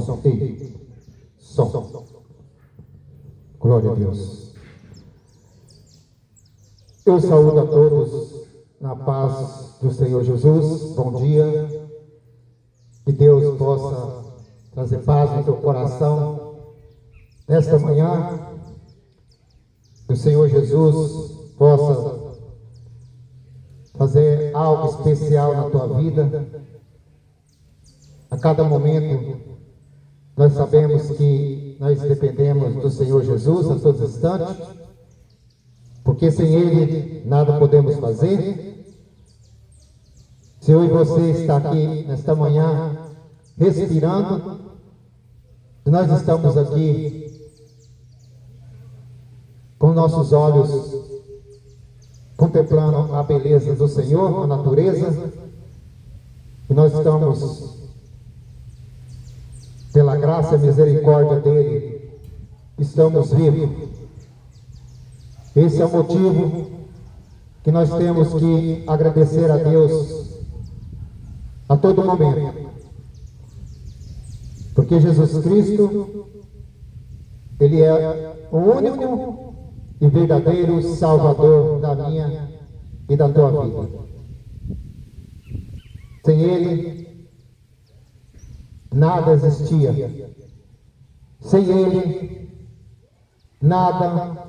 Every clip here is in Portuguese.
Som. Ei. Som. Glória a Deus. Eu saúdo a todos na paz do Senhor Jesus. Bom dia. Que Deus possa trazer paz no teu coração nesta manhã. Que o Senhor Jesus possa fazer algo especial na tua vida. A cada momento, nós sabemos que nós dependemos do Senhor Jesus a todos os instantes, porque sem Ele nada podemos fazer. Se eu e você está aqui nesta manhã respirando, nós estamos aqui com nossos olhos contemplando a beleza do Senhor, a natureza, e nós estamos, pela graça e misericórdia dele, estamos vivos. Esse é o motivo que nós temos que agradecer a Deus a todo momento, porque Jesus Cristo, Ele é o único e verdadeiro Salvador da minha e da tua vida. Sem Ele, nada existia. Sem Ele, nada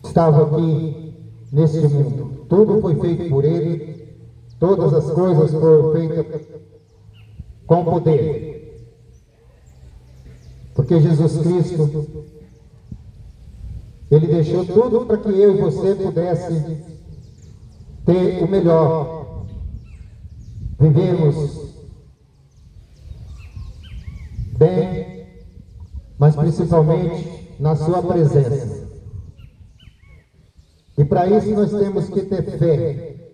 estava aqui neste mundo. Tudo foi feito por Ele, todas as coisas foram feitas com poder. Porque Jesus Cristo, Ele deixou tudo para que eu e você pudesse ter o melhor. Vivemos bem, mas principalmente na sua presença. E para isso nós temos que ter fé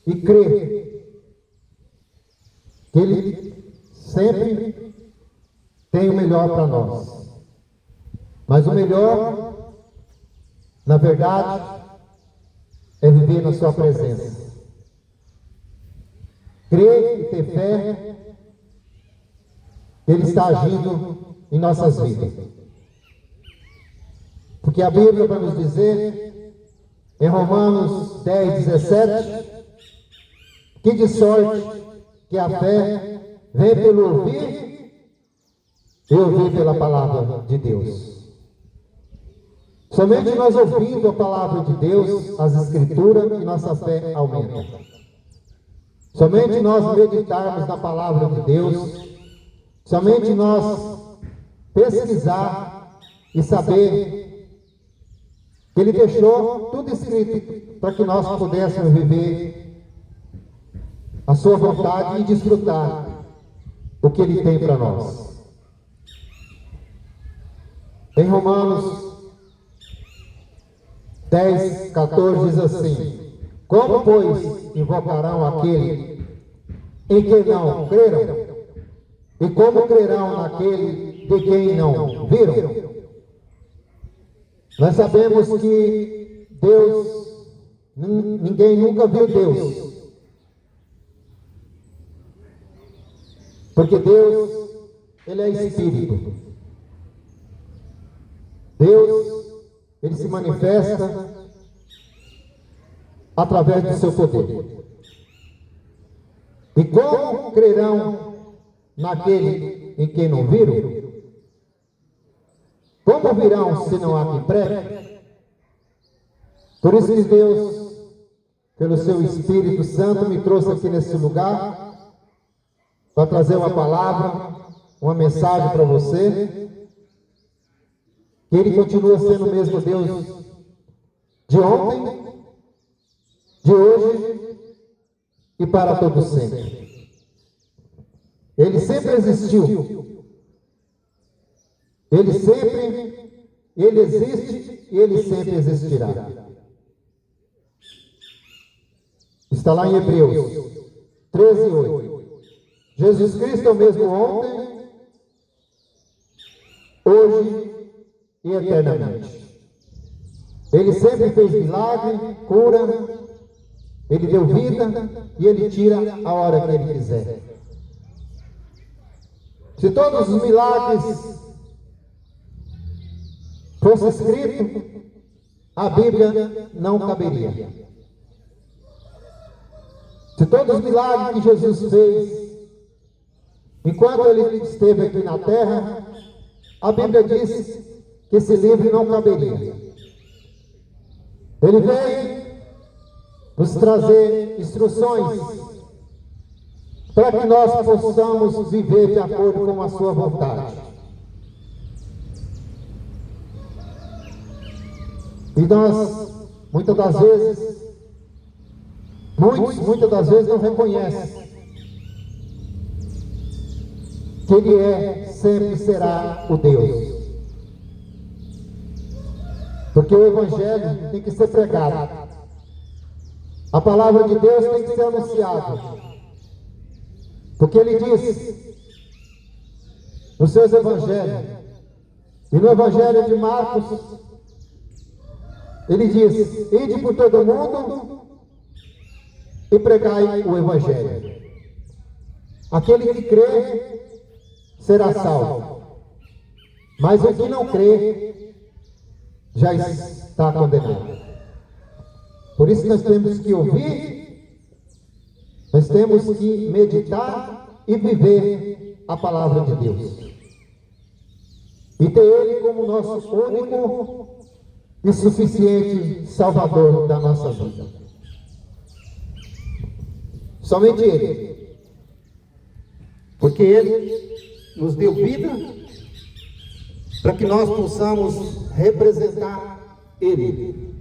e crer que Ele sempre tem o melhor para nós. Mas o melhor, na verdade, é viver na sua presença. Crer e ter fé que Ele está agindo em nossas vidas. Porque a Bíblia vai nos dizer, em Romanos 10, 17, que de sorte que a fé vem pelo ouvir e ouvir pela palavra de Deus. Somente nós ouvindo a palavra de Deus, as Escrituras, que nossa fé aumenta. Somente nós meditarmos na palavra de Deus, somente nós pesquisar e saber que Ele deixou tudo escrito para que nós pudéssemos viver a sua vontade e desfrutar o que Ele tem para nós. Em Romanos 10, 14 diz assim: como, pois, invocarão aquele em quem não creram? E como crerão naquele de quem não viram? Nós sabemos que Deus, ninguém nunca viu Deus. Porque Deus, Ele é Espírito. Deus, Ele se manifesta através do seu poder. E como crerão naquele em quem não viram? Como virão se não há quem pregue? Por isso que Deus, pelo seu Espírito Santo, me trouxe aqui nesse lugar para trazer uma palavra, uma mensagem para você. Que Ele continua sendo o mesmo Deus de ontem, de hoje e para todo sempre. Ele sempre existiu. Ele existe e Ele sempre existirá. Está lá em Hebreus 13, 8. Jesus Cristo é o mesmo ontem, hoje e eternamente. Ele sempre fez milagre, cura, Ele deu vida e Ele tira a hora que Ele quiser. Se todos os milagres fosse escrito, a Bíblia não caberia. Se todos os milagres que Jesus fez, enquanto ele esteve aqui na terra, a Bíblia diz que esse livro não caberia. Ele veio nos trazer instruções para que nós possamos viver de acordo com a sua vontade. E nós, muitas das vezes não reconhecem que Ele é, sempre será o Deus. Porque o Evangelho tem que ser pregado. A palavra de Deus tem que ser anunciada. Porque Ele disse nos seus Evangelhos, e no Evangelho de Marcos, Ele diz: ide por todo mundo e pregai o Evangelho. Aquele que crê será salvo, mas o que não crê já está condenado. Por isso nós temos que ouvir, nós temos que meditar e viver a palavra de Deus. E ter Ele como nosso único e suficiente Salvador da nossa vida. Somente Ele. Porque Ele nos deu vida para que nós possamos representar Ele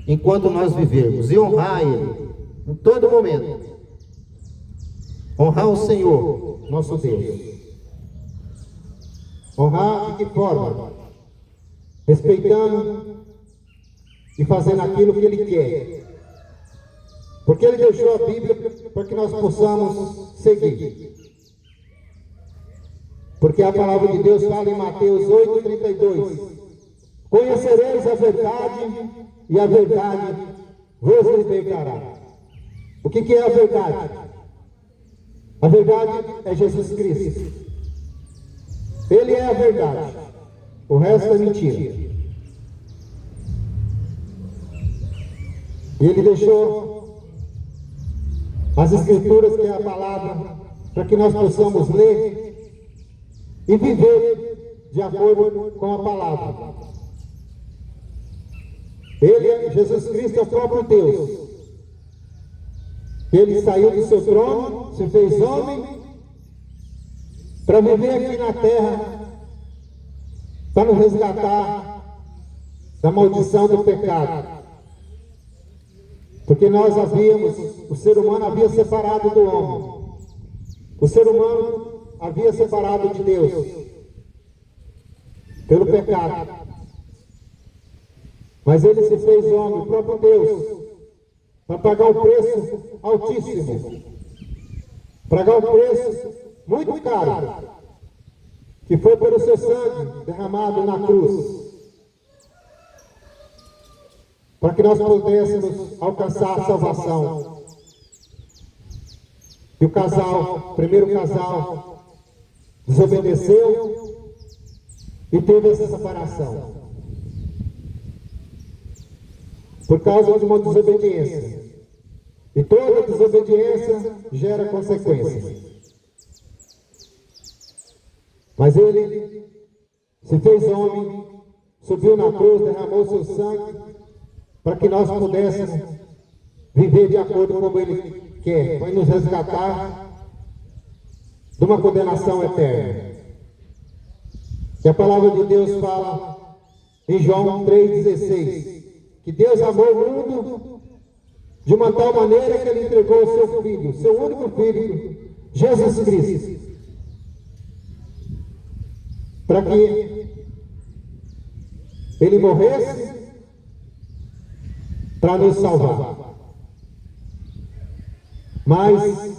enquanto nós vivermos e honrar Ele em todo momento. Honrar o Senhor, nosso Deus. Honrar de que forma? Respeitando e fazendo aquilo que Ele quer. Porque Ele deixou a Bíblia para que nós possamos seguir. Porque a palavra de Deus fala em Mateus 8:32: conhecereis a verdade e a verdade vos libertará. O que é a verdade? A verdade é Jesus Cristo. Ele é a verdade. O resto é mentira. E Ele deixou as Escrituras, que é a palavra, para que nós possamos ler e viver de acordo com a palavra. Ele, Jesus Cristo, é o próprio Deus. Ele saiu do seu trono, se fez homem, para viver aqui na terra, para nos resgatar da maldição do pecado. Porque o ser humano havia separado do homem. O ser humano havia separado de Deus pelo pecado. Mas Ele se fez homem, o próprio Deus, para pagar um preço altíssimo, pagar um preço muito caro, que foi pelo seu sangue derramado na cruz, para que nós pudéssemos alcançar a salvação. E o primeiro casal, desobedeceu e teve essa separação. Por causa de uma desobediência. E toda desobediência gera consequências. Mas Ele se fez homem, subiu na cruz, derramou seu sangue, para que nós pudéssemos viver de acordo com como Ele quer, para nos resgatar de uma condenação eterna. E a palavra de Deus fala em João 3,16, que Deus amou o mundo de uma tal maneira que Ele entregou o seu Filho, seu único Filho, Jesus Cristo, para que Ele morresse para nos salvar. Mas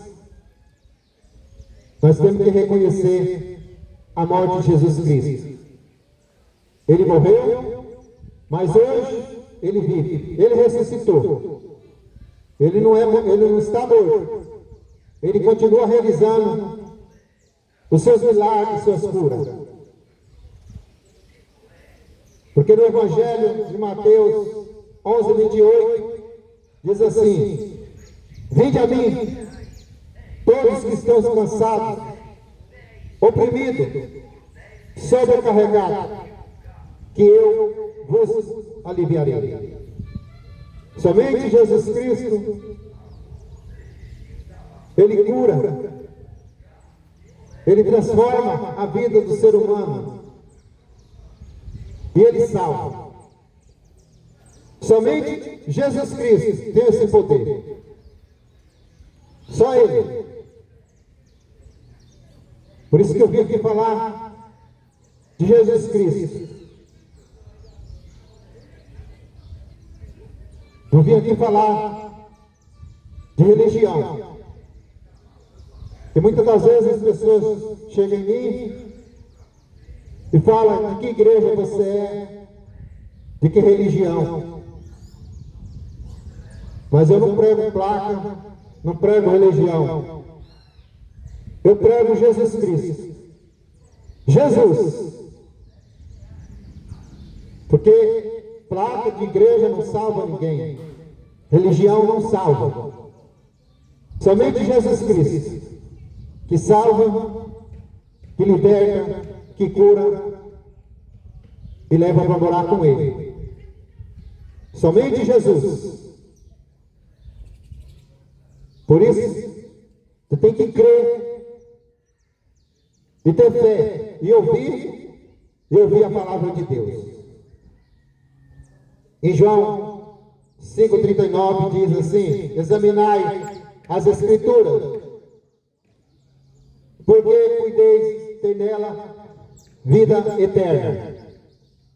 nós temos que reconhecer a morte de Jesus Cristo. Ele morreu, mas hoje Ele vive. Ele ressuscitou. Ele não está morto. Ele continua realizando os seus milagres, suas curas. Porque no Evangelho de Mateus 11:28 diz assim: vinde a mim, todos que estão cansados, oprimidos, sobrecarregados, que eu vos aliviarei. Somente Jesus Cristo, Ele cura, Ele transforma a vida do ser humano e Ele salva. Somente Jesus Cristo tem esse poder. Só Ele. Por isso que eu vim aqui falar de Jesus Cristo. Eu vim aqui falar de religião. E muitas das vezes as pessoas chegam em mim e falam: de que igreja você é? De que religião? Mas eu não prego placa, não prego religião. Eu prego Jesus Cristo. Jesus. Porque placa de igreja não salva ninguém. Religião não salva. Somente Jesus Cristo. Que salva, que liberta, que cura e leva para morar com Ele. Somente Jesus. Por isso, você tem que crer e ter fé e ouvir a palavra de Deus. Em João 5,39 diz assim: examinai as Escrituras, porque cuideis ter nela vida eterna,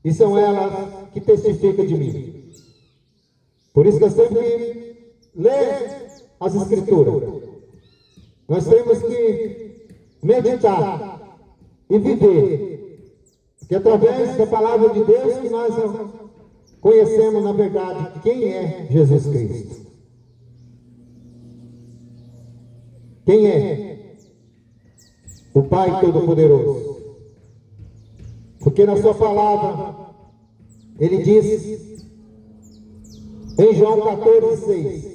e são elas que testificam de mim. Por isso nós temos que ler as Escrituras. Nós temos que meditar e viver, que através da palavra de Deus que nós conhecemos na verdade quem é Jesus Cristo. Quem é o Pai Todo-Poderoso? Porque na sua palavra Ele diz em João 14:6: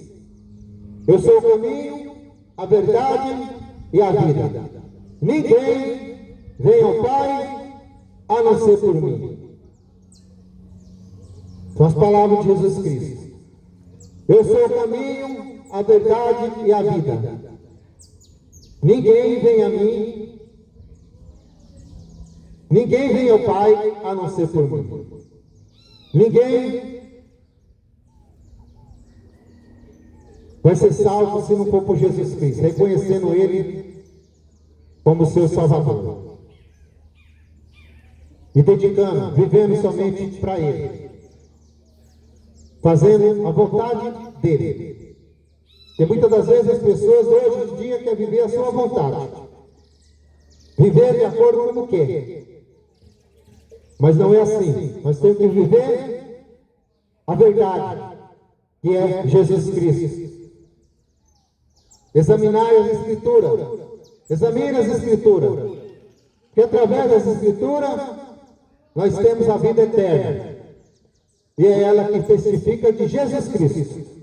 eu sou o caminho, a verdade e a vida. Ninguém vem ao Pai a não ser por mim. São as palavras de Jesus Cristo. Eu sou o caminho, a verdade e a vida. Ninguém vem a mim, ninguém vem ao Pai a não ser por mim. Ninguém vai ser salvo se não for por Jesus Cristo, reconhecendo Ele como seu Salvador e dedicando, vivendo somente para Ele, fazendo a vontade dEle. Porque muitas das vezes as pessoas hoje em dia querem viver a sua vontade, viver de acordo com como quer, mas não é assim. Nós temos que viver a verdade, que é Jesus Cristo. Examinar as Escrituras. Examine as Escrituras. Porque através das Escrituras nós temos a vida eterna. E é ela que testifica de Jesus Cristo.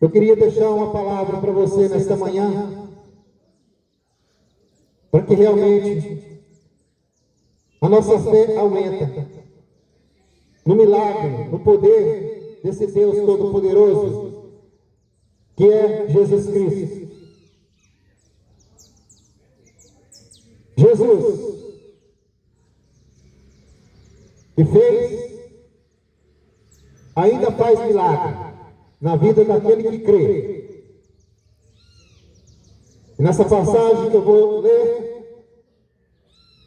Eu queria deixar uma palavra para você nesta manhã, para que realmente a nossa fé aumenta no milagre, no poder desse Deus Todo-Poderoso, que é Jesus Cristo. Jesus, que fez, ainda faz milagre na vida daquele que crê. E nessa passagem que eu vou ler,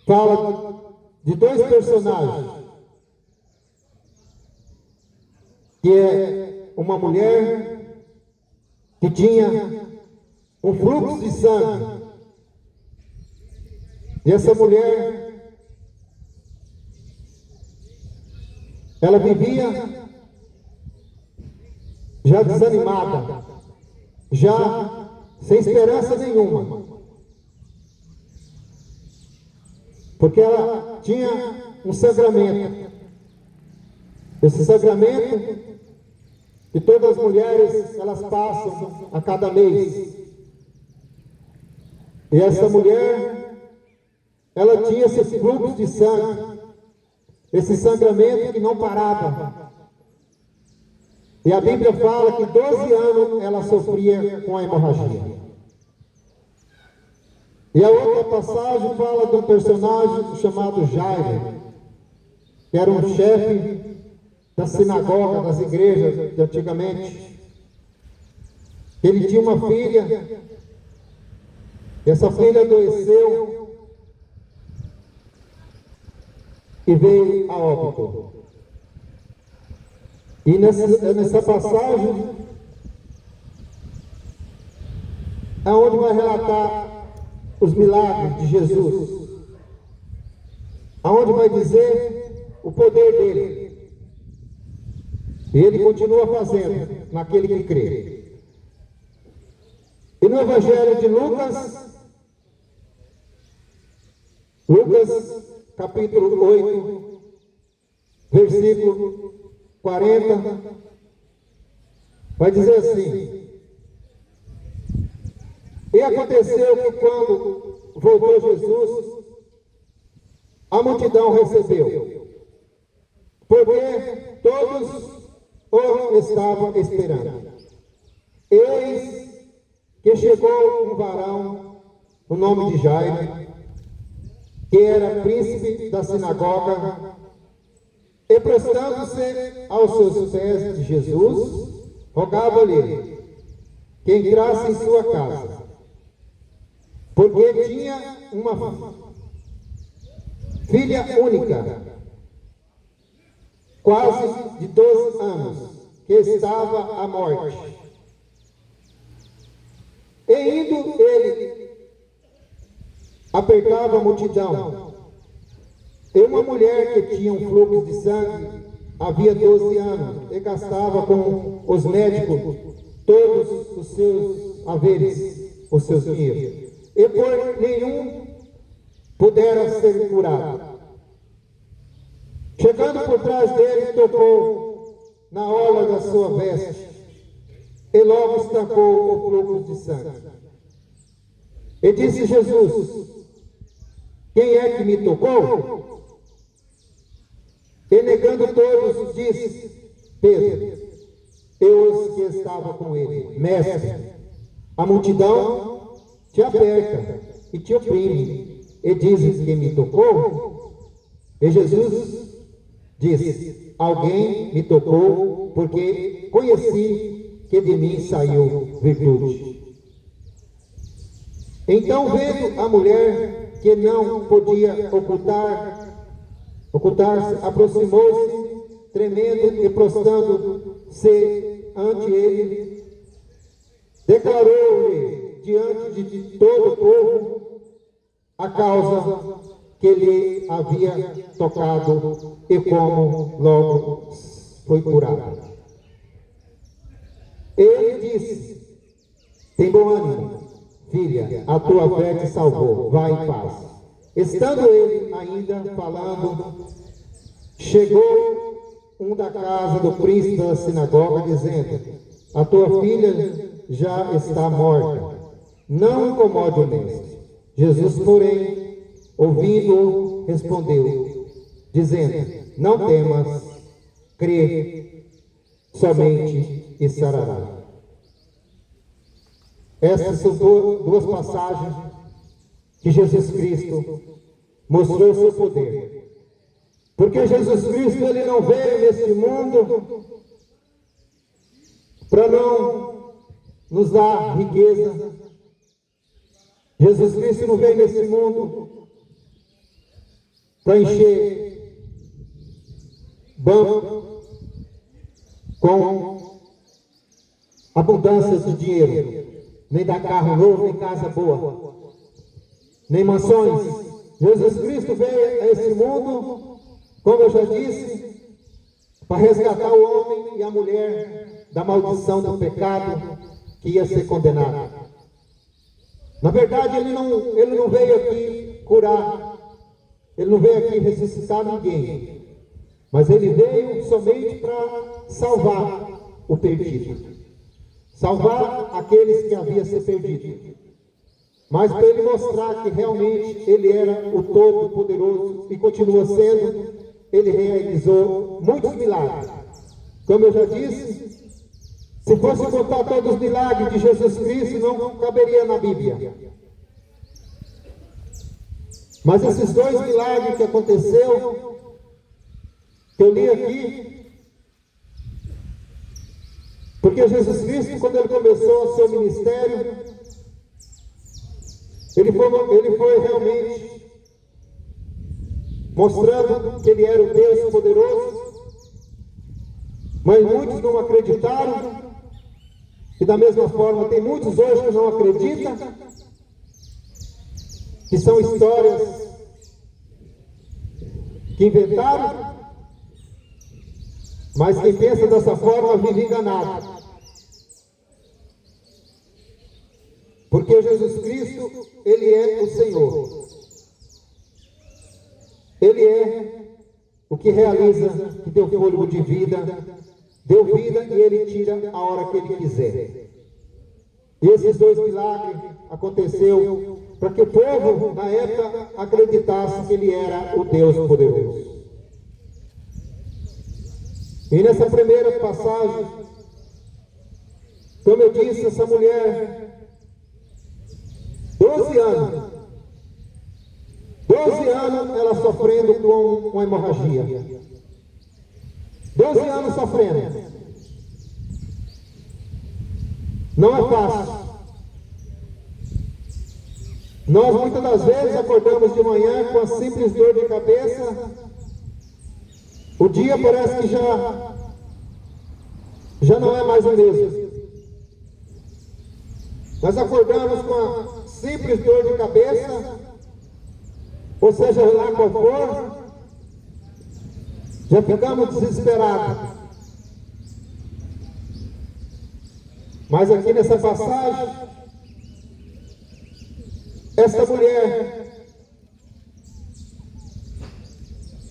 fala de dois personagens, que é uma mulher que tinha um fluxo de sangue. E essa mulher, ela vivia já desanimada, já sem esperança nenhuma, porque ela tinha um sangramento. Esse sangramento que todas as mulheres elas passam a cada mês. E essa mulher, ela tinha esse fluxo de sangue, esse sangramento que não parava. E a Bíblia fala que 12 anos ela sofria com a hemorragia. E a outra passagem fala de um personagem chamado Jairo, que era um chefe da sinagoga, das igrejas de antigamente. Ele tinha uma filha, e essa filha adoeceu e veio a óbito. E nessa passagem, é onde vai relatar os milagres de Jesus, aonde vai dizer o poder dele. E ele continua fazendo naquele que crê. E no Evangelho de Lucas capítulo 8, versículo 40, vai dizer assim: e aconteceu que quando voltou Jesus, a multidão recebeu, porque todos o estavam esperando. Eis que chegou um varão, o nome de Jairo, que era príncipe da sinagoga, e prostando-se aos seus pés de Jesus, rogava-lhe que entrasse em sua casa, porque tinha uma filha única, quase de 12 anos, que estava à morte. E indo ele, apertava a multidão. E uma mulher que tinha um fluxo de sangue, havia 12 anos, e gastava com os médicos todos os seus haveres, os seus dinheiros, e por nenhum pudera ser curado. Chegando por trás dele, tocou na orla da sua veste, e logo estancou o fluxo de sangue. E disse Jesus: quem é que me tocou? E negando todos, disse Pedro, e os que estavam com ele: mestre, a multidão te aperta e te oprime, e dizes que me tocou? E Jesus disse: alguém me tocou, porque conheci que de mim saiu virtude. Então, vendo a mulher que não podia ocultar-se, aproximou-se, tremendo e prostrando-se ante ele, declarou-lhe diante de todo o povo a causa que lhe havia tocado e como logo foi curado. Ele disse: tem bom ânimo, filha, a tua fé te salvou, vai em paz. Estando ele ainda falando, chegou um da casa do príncipe da sinagoga, dizendo: a tua filha já está morta, não incomode o mestre. Jesus, porém, ouvindo-o, respondeu, dizendo: não temas, crê somente e sarará. Essas são duas passagens que Jesus Cristo mostrou o seu poder. Porque Jesus Cristo, ele não veio neste mundo para não nos dar riqueza. Jesus Cristo não veio nesse mundo para encher banco com abundância de dinheiro, nem dar carro novo, nem casa boa, nem mansões. Jesus Cristo veio a esse mundo, como eu já disse, para resgatar o homem e a mulher da maldição do pecado que ia ser condenado. Na verdade, ele não veio aqui curar, ele não veio aqui ressuscitar ninguém, mas ele veio somente para salvar o perdido, salvar aqueles que haviam se perdido, mas para ele mostrar que realmente ele era o Todo-Poderoso e continua sendo. Ele realizou muitos milagres. Como eu já disse, se fosse contar todos os milagres de Jesus Cristo, não caberia na Bíblia. Mas esses dois milagres que aconteceu, que eu li aqui, porque Jesus Cristo, quando ele começou o seu ministério, ele foi realmente mostrando que ele era o Deus poderoso, mas muitos não acreditaram, e da mesma forma tem muitos hoje que não acreditam, que são histórias que inventaram, mas quem pensa dessa forma vive enganado, porque Jesus Cristo, ele é o Senhor. Ele é o que realiza, que deu fôlego de vida, deu vida e ele tira a hora que ele quiser. E esses dois milagres aconteceu para que o povo, na época, acreditasse que ele era o Deus poderoso. E nessa primeira passagem, como eu disse, essa mulher, 12 anos ela sofrendo com uma hemorragia. 12 anos sofrendo. Não é fácil. Nós muitas das vezes acordamos de manhã com a simples dor de cabeça. O dia parece que já não é mais o mesmo. Nós acordamos com a simples dor de cabeça, ou seja lá qual for, já ficamos desesperados. Mas aqui nessa passagem, essa mulher,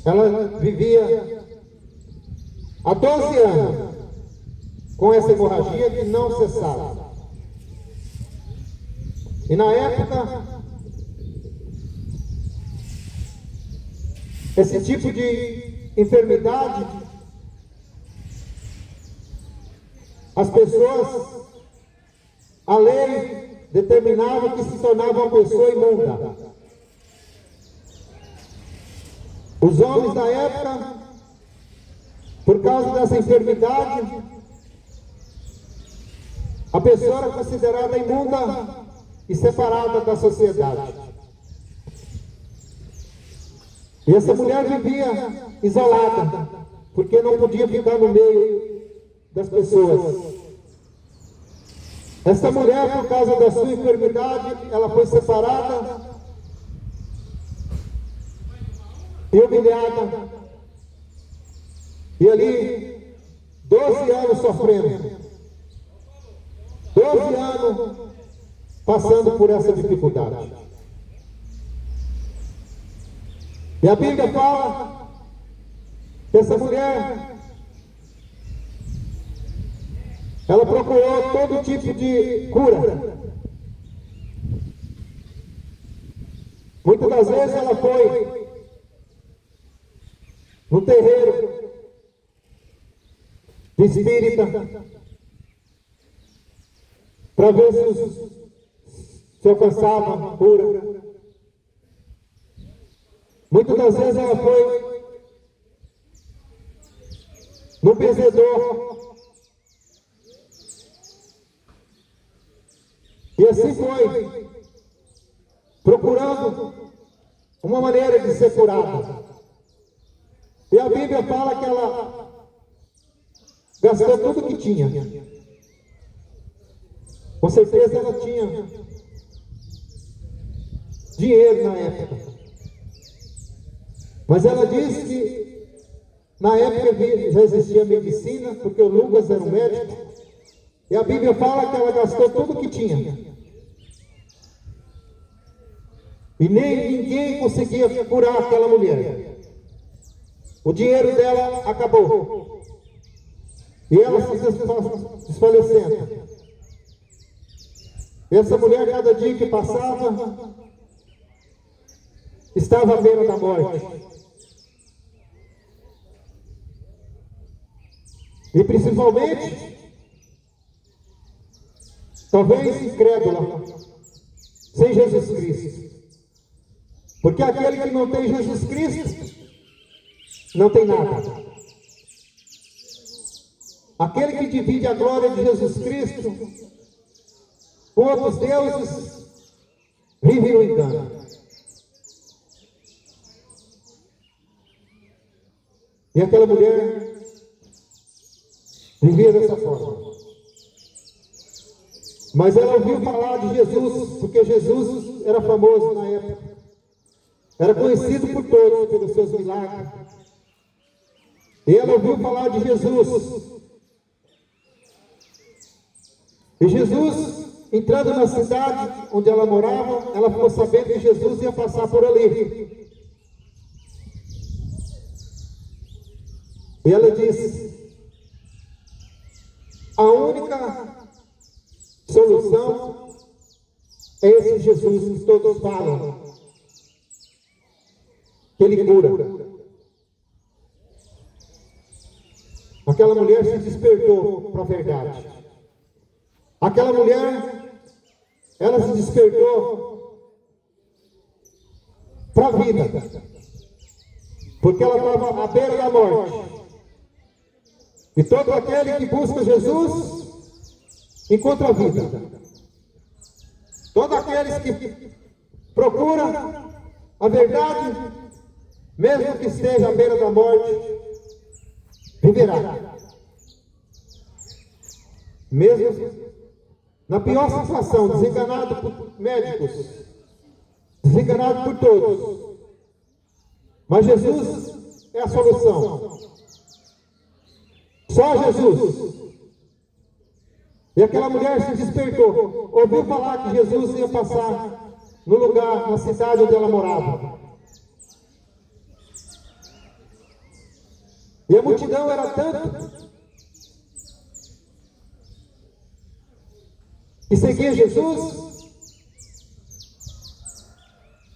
ela vivia há 12 anos com essa hemorragia que não cessava. E na época, esse tipo de enfermidade, as pessoas, a lei determinava que se tornava uma pessoa imunda. Os homens da época, por causa dessa enfermidade, a pessoa era considerada imunda e separada da sociedade. E essa mulher vivia isolada, porque não podia ficar no meio das pessoas. Essa mulher, por causa da sua enfermidade, ela foi separada e humilhada. E ali, 12 anos sofrendo. 12 anos passando por essa dificuldade. E a Bíblia fala que essa mulher, ela procurou todo tipo de cura. Muitas das vezes ela foi no terreiro de espírita para ver se alcançava cura. Muitas das vezes ela foi no benzedor. E assim foi, procurando uma maneira de ser curada. E a Bíblia fala que ela gastou tudo que tinha. Com certeza ela tinha dinheiro na época. Mas ela disse que na época já existia medicina, porque o Lucas era um médico. E a Bíblia fala que ela gastou tudo que tinha. E nem ninguém conseguia curar aquela mulher. O dinheiro dela acabou. E ela se desfalecendo. Essa mulher, cada dia que passava, estava à beira da morte. E principalmente, talvez incrédula, sem Jesus Cristo. Porque aquele que não tem Jesus Cristo, não tem nada. Aquele que divide a glória de Jesus Cristo com outros deuses, vive no engano. E aquela mulher vivia dessa forma. Mas ela ouviu falar de Jesus, porque Jesus era famoso na época. Era conhecido por todos pelos seus milagres. E ela ouviu falar de Jesus. E Jesus, entrando na cidade onde ela morava, ela ficou sabendo que Jesus ia passar por ali. E ela disse: a única solução é esse Jesus que todos falam, que ele cura. Aquela mulher se despertou para a verdade. Aquela mulher, ela se despertou para a vida, porque ela estava à beira da morte. E todo aquele que busca Jesus encontra a vida. Todos aqueles que procuram a verdade, mesmo que esteja à beira da morte, viverá. Mesmo na pior situação, desenganado por médicos, desenganado por todos. Mas Jesus é a solução. Só Jesus. E aquela mulher se despertou, ouviu falar que Jesus ia passar no lugar, na cidade onde ela morava. E a multidão era tanto que seguia Jesus.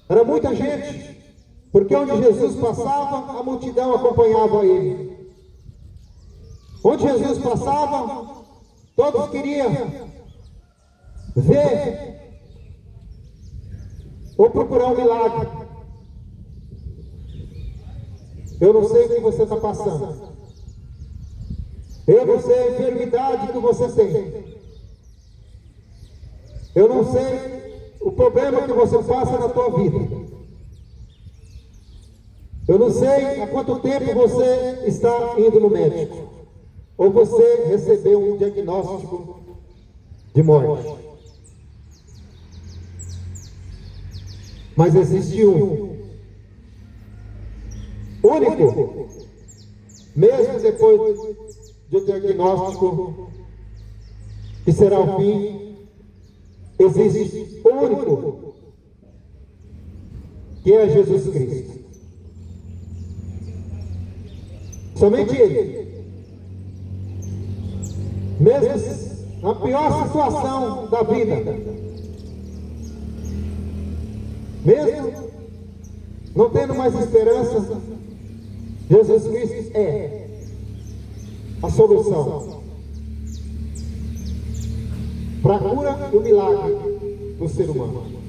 Era muita gente, porque onde Jesus passava, a multidão acompanhava ele. Onde Jesus passava, todos queriam ver ou procurar um milagre. Eu não sei o que você está passando. Eu não sei a enfermidade que você tem. Eu não sei o problema que você passa na tua vida. Eu não sei há quanto tempo você está indo no médico. Ou você recebeu um diagnóstico de morte. Mas existe um único, mesmo depois do diagnóstico, que será o fim, existe o único, que é Jesus Cristo. Somente Ele. Mesmo na pior situação da vida, mesmo não tendo mais esperança, Jesus Cristo é a solução para a cura e o milagre do ser humano.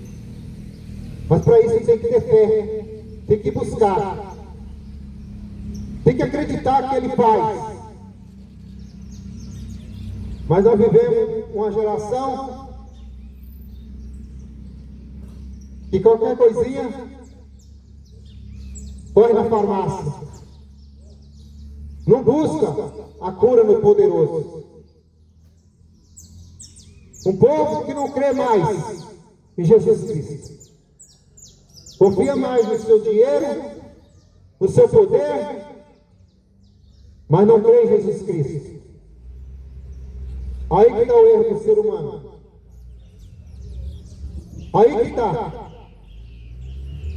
Mas para isso tem que ter fé, tem que buscar, tem que acreditar que Ele faz. Mas nós vivemos uma geração que qualquer coisinha corre na farmácia. Não busca a cura no poderoso. Um povo que não crê mais em Jesus Cristo. Confia mais no seu dinheiro, no seu poder, mas não crê em Jesus Cristo. Aí que está o erro do ser humano. Aí que está.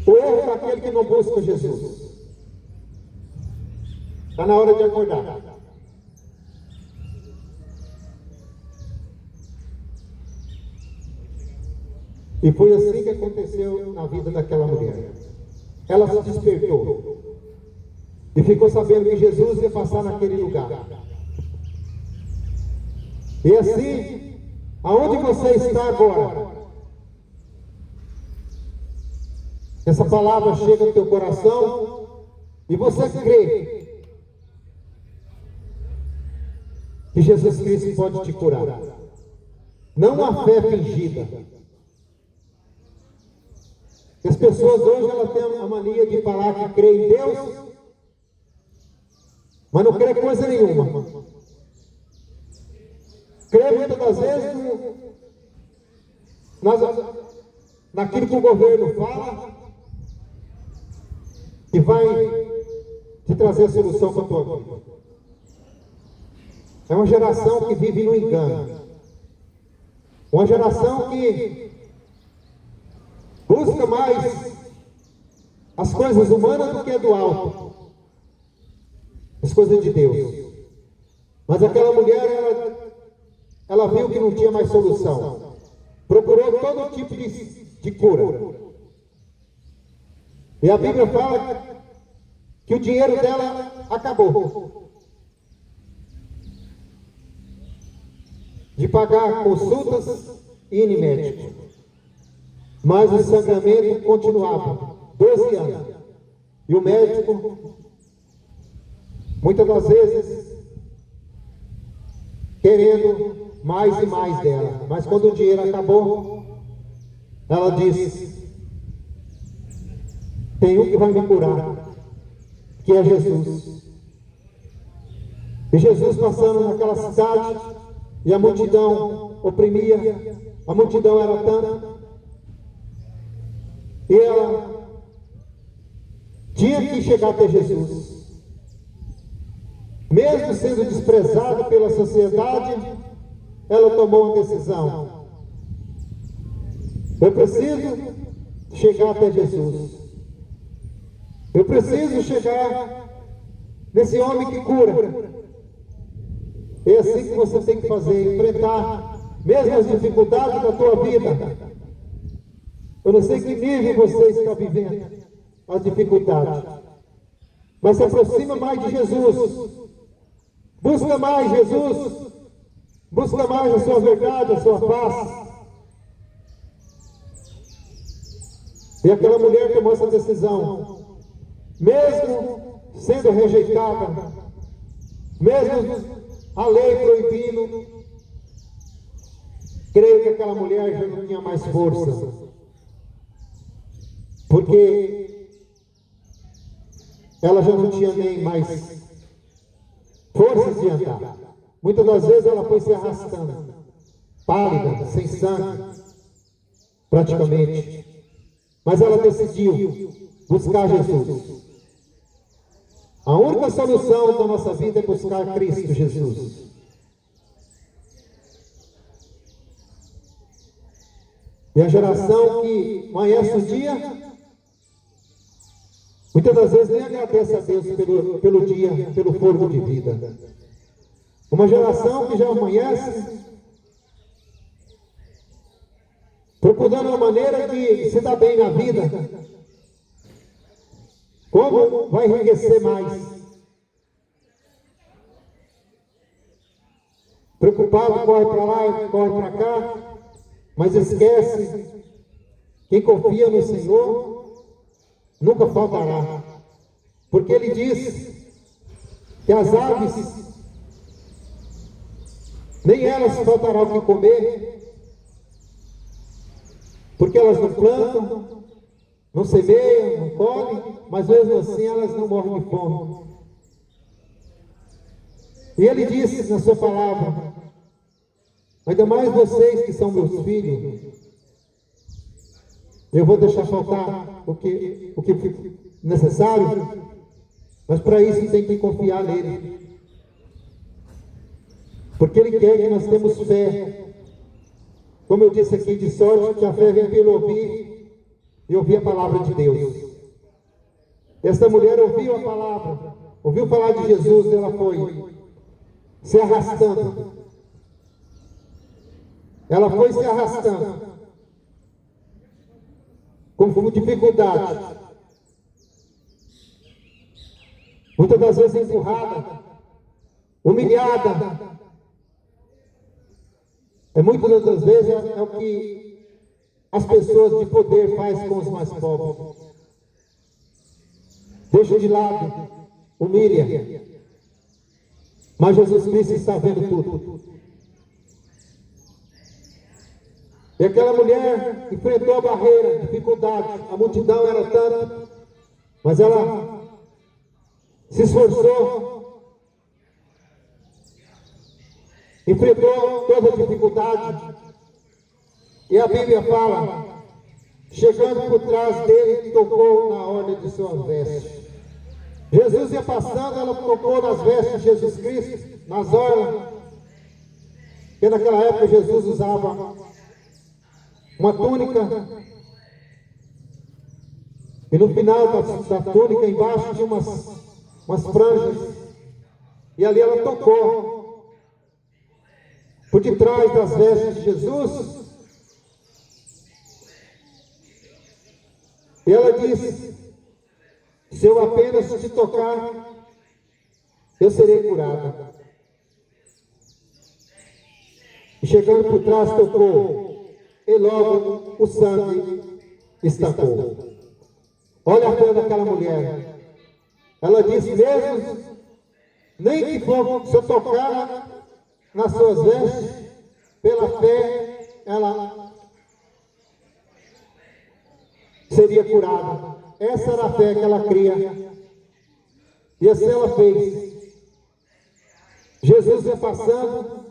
O erro daquele que não busca Jesus. Está na hora de acordar. E foi assim que aconteceu na vida daquela mulher. Ela se despertou e ficou sabendo que Jesus ia passar naquele lugar. E assim, aonde você está agora, essa palavra chega no teu coração e você crê que Jesus Cristo pode te curar. Não a fé fingida. As pessoas hoje elas têm a mania de falar que crê em Deus, mas não crê coisa nenhuma. Crê muitas das vezes naquilo que o governo fala e vai te trazer a solução para a tua vida. É uma geração que vive no engano. Uma geração que busca mais as coisas humanas do que do alto. As coisas de Deus. Mas aquela mulher, ela viu que não tinha mais solução. Procurou todo tipo de cura. E a Bíblia fala que o dinheiro dela acabou. De pagar consultas e ir em médico. Mas o sangramento continuava. 12 anos. E o médico, muitas das vezes, querendo mais e mais dela. Mas quando o dinheiro acabou, ela disse: tem um que vai me curar, que é Jesus. E Jesus passando naquela cidade, e a multidão oprimia, a multidão era tanta, e ela tinha que chegar até Jesus. Mesmo sendo desprezada pela sociedade, ela tomou uma decisão. Eu preciso chegar até Jesus. Eu preciso chegar nesse homem que cura. É assim que você tem que fazer, enfrentar mesmo as dificuldades da tua vida. Eu não sei que nível você está vivendo as dificuldades, mas se aproxima mais de Jesus. Busca mais Jesus. Busca mais a sua verdade, a sua paz. E aquela mulher tomou essa decisão, mesmo sendo rejeitada, mesmo a lei proibindo. Creio que aquela mulher já não tinha mais força, porque ela já não tinha nem mais forças de andar. Muitas das vezes ela foi se arrastando, pálida, sem sangue, praticamente. Mas ela decidiu buscar Jesus. A única solução da nossa vida é buscar Cristo Jesus. E a geração que amanhece o dia, muitas das vezes nem agradece a Deus pelo dia, pelo fôlego de vida. Uma geração que já amanhece procurando uma maneira de se dar bem na vida. Como vai enriquecer mais? Preocupado, corre para lá, corre para cá, mas esquece: quem confia no Senhor nunca faltará. Porque Ele diz que as aves, nem elas faltará o que comer, porque elas não plantam, não semeiam, não colhem, mas mesmo assim elas não morrem de fome. E Ele disse na sua palavra: ainda mais vocês que são meus filhos, eu vou deixar faltar o que necessário, mas para isso tem que confiar nele. Porque Ele quer que nós temos fé. Como eu disse aqui, de sorte que a fé vem pelo ouvir e ouvir a palavra de Deus. Essa mulher ouviu a palavra, ouviu falar de Jesus, e ela foi se arrastando. Ela foi se arrastando, com dificuldade. Muitas das vezes empurrada, humilhada. Muitas das vezes é o que as pessoas de poder fazem com os mais pobres. Deixa de lado, humilha. Mas Jesus Cristo está vendo tudo. E aquela mulher enfrentou a barreira, a dificuldade. A multidão era tanta, mas ela se esforçou, enfrentou toda a dificuldade. E a Bíblia fala, chegando por trás dele, tocou na orla de suas vestes. Jesus ia passando, ela tocou nas vestes de Jesus Cristo, nas orlas. Porque naquela época Jesus usava uma túnica, e no final da túnica, embaixo, tinha umas franjas, e ali ela tocou por detrás das vestes de Jesus, e ela disse: se eu apenas te tocar, eu serei curada. E chegando por trás, tocou, e logo o sangue estancou. Olha a fé daquela mulher. Ela disse: mesmo, nem que for, se eu tocar nas suas vestes, pela fé, ela seria curada. Essa era a fé que ela cria. E assim ela fez. Jesus ia passando,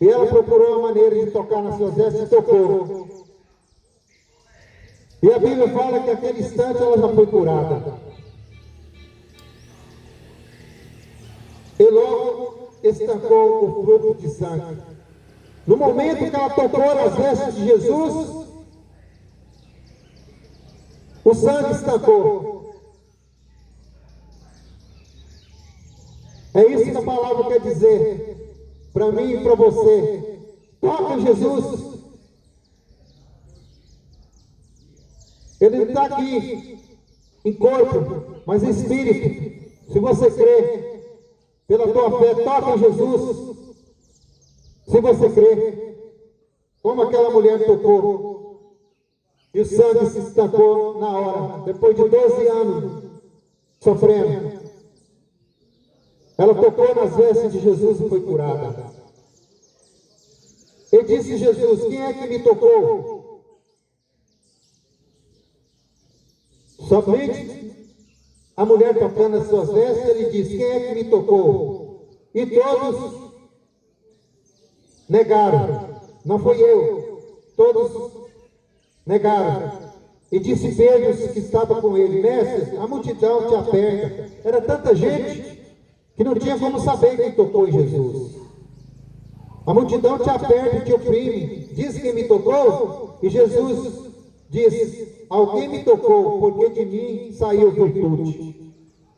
e ela procurou a maneira de tocar nas suas vestes e tocou. E a Bíblia fala que naquele instante ela já foi curada. E logo estancou o fluxo de sangue. No momento que ela tocou nas vestes de Jesus, o sangue estancou. É isso que a palavra quer dizer para mim e para você. Toca em Jesus. Ele está aqui em corpo, mas em espírito. Se você crê, pela tua fé, toca em Jesus. Se você crê, como aquela mulher tocou, e o sangue se estancou na hora, depois de 12 anos sofrendo. Ela tocou nas vestes de Jesus e foi curada. E disse Jesus: quem é que me tocou? Somente a mulher tocando as suas vestes, ele disse: quem é que me tocou? E todos negaram: não foi eu. Todos negaram. E disse Pedro, que estava com ele: mestre, a multidão te aperta. Era tanta gente que não tinha como saber quem tocou em Jesus. A multidão te aperta e te oprime. Diz quem me tocou. E Jesus disse: alguém me tocou, porque de mim saiu virtude.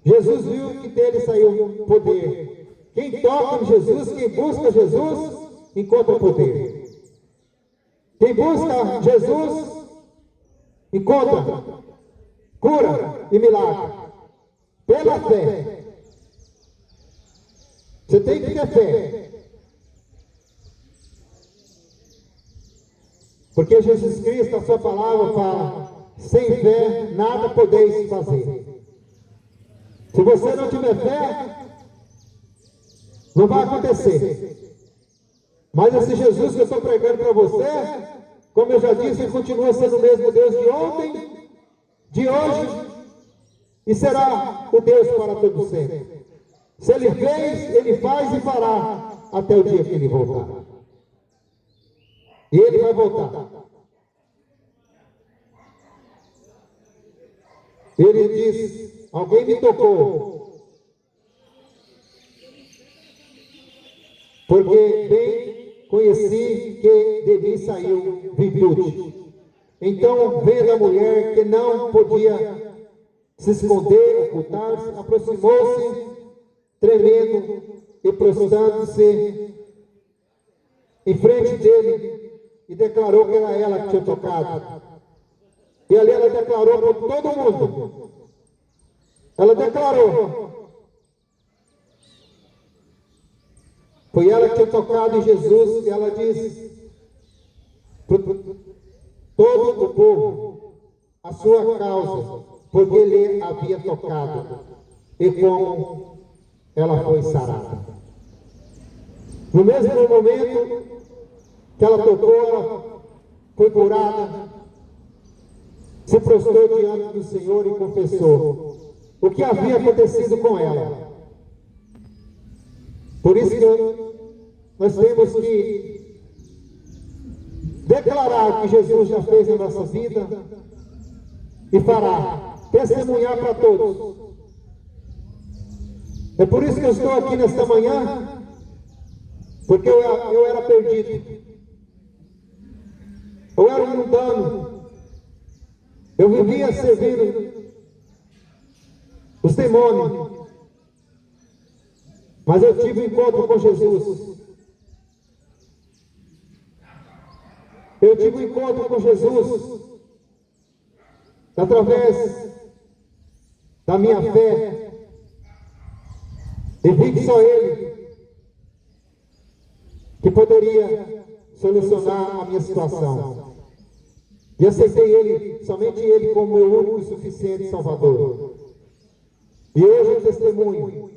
Jesus viu que dele saiu poder. Quem toca em Jesus, quem busca Jesus, encontra poder. Quem busca Jesus, encontra cura e milagre. Pela fé. Você tem que ter fé. Porque Jesus Cristo, a sua palavra fala: sem fé nada podeis fazer. Se você não tiver fé, não vai acontecer. Mas esse Jesus que eu estou pregando para você, como eu já disse, ele continua sendo o mesmo Deus de ontem, de hoje, e será o Deus para todo sempre. Se ele fez, ele faz e fará até o dia que ele voltar. E ele vai voltar. Ele diz: alguém me tocou, porque bem conheci que de mim saiu virtude. Então, vendo a mulher que não podia se esconder, ocultar-se, aproximou-se, tremendo e prostrando-se em frente dele e declarou que era ela que tinha tocado. E ali ela declarou para todo mundo. Ela declarou. Foi ela que tinha tocado em Jesus e ela disse para todo o povo a sua causa, porque ele havia tocado e como ela foi sarada. No mesmo momento que ela tocou, ela foi curada, se prostrou diante do Senhor e confessou o que havia acontecido com ela. Por isso que nós temos que declarar o que Jesus já fez na nossa vida e fará, testemunhar para todos. É por isso que eu estou aqui nesta manhã, porque eu era perdido, eu era um mundano, eu vivia servindo os demônios, mas eu tive um encontro com Jesus. Eu tive um encontro com Jesus através da minha fé e vi que só Ele que poderia solucionar a minha situação. E aceitei Ele, somente Ele, como meu único e suficiente Salvador. E hoje eu testemunho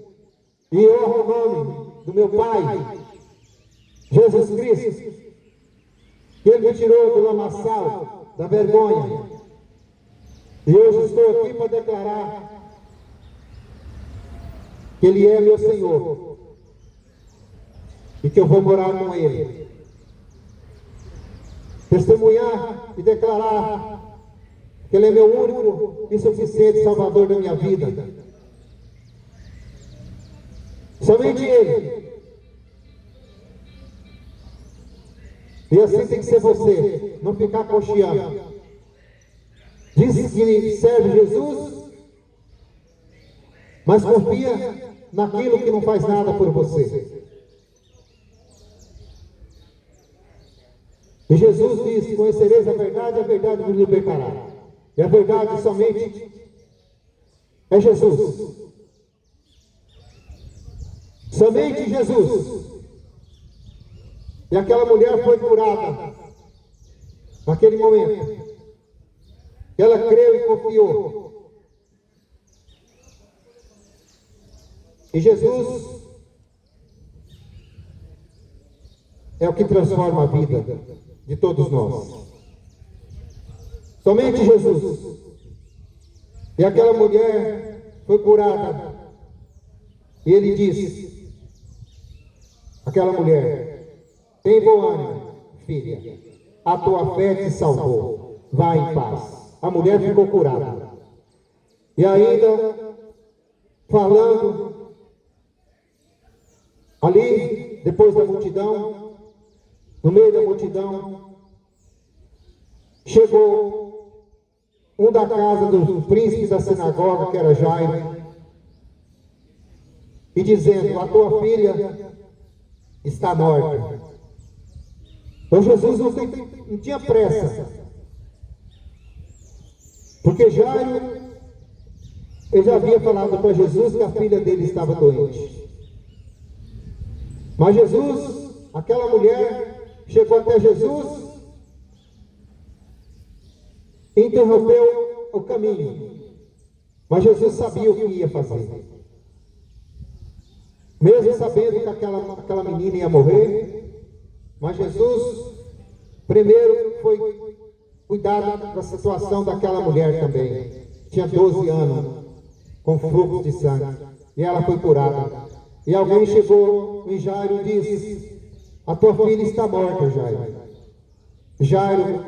e honro o nome do meu Pai, Jesus Cristo, que Ele me tirou do lamaçal, da vergonha. E hoje estou aqui para declarar que Ele é meu Senhor e que eu vou morar com Ele. Testemunhar e declarar que Ele é meu único e suficiente Salvador da minha vida. Somente Ele. E assim tem que ser você, não ficar cocheando. Diz que serve Jesus, mas confia naquilo que não faz nada por você. E Jesus diz: conhecereis a verdade vos libertará. E a verdade somente é Jesus. Somente Jesus. E aquela mulher foi curada naquele momento. Ela creu e confiou. E Jesus é o que transforma a vida de todos nós. Somente Jesus. E aquela mulher foi curada. E ele disse: aquela mulher, tem bom ânimo, filha, a tua fé te salvou, vá em paz. A mulher ficou curada. E ainda, falando, ali, depois da multidão, no meio da multidão, chegou um da casa do príncipe da sinagoga, que era Jairo, e dizendo: a tua filha está morta. Então Jesus não tinha pressa, porque Jairo, ele já havia falado para Jesus que a filha dele estava doente. Mas Jesus, aquela mulher, chegou até Jesus, interrompeu o caminho. Mas Jesus sabia o que ia fazer. Mesmo sabendo que aquela menina ia morrer, mas Jesus primeiro foi cuidar da situação daquela mulher também. Tinha 12 anos, com fluxo de sangue, e ela foi curada. E alguém chegou em Jairo e disse: a tua filha está morta, Jairo. Jairo,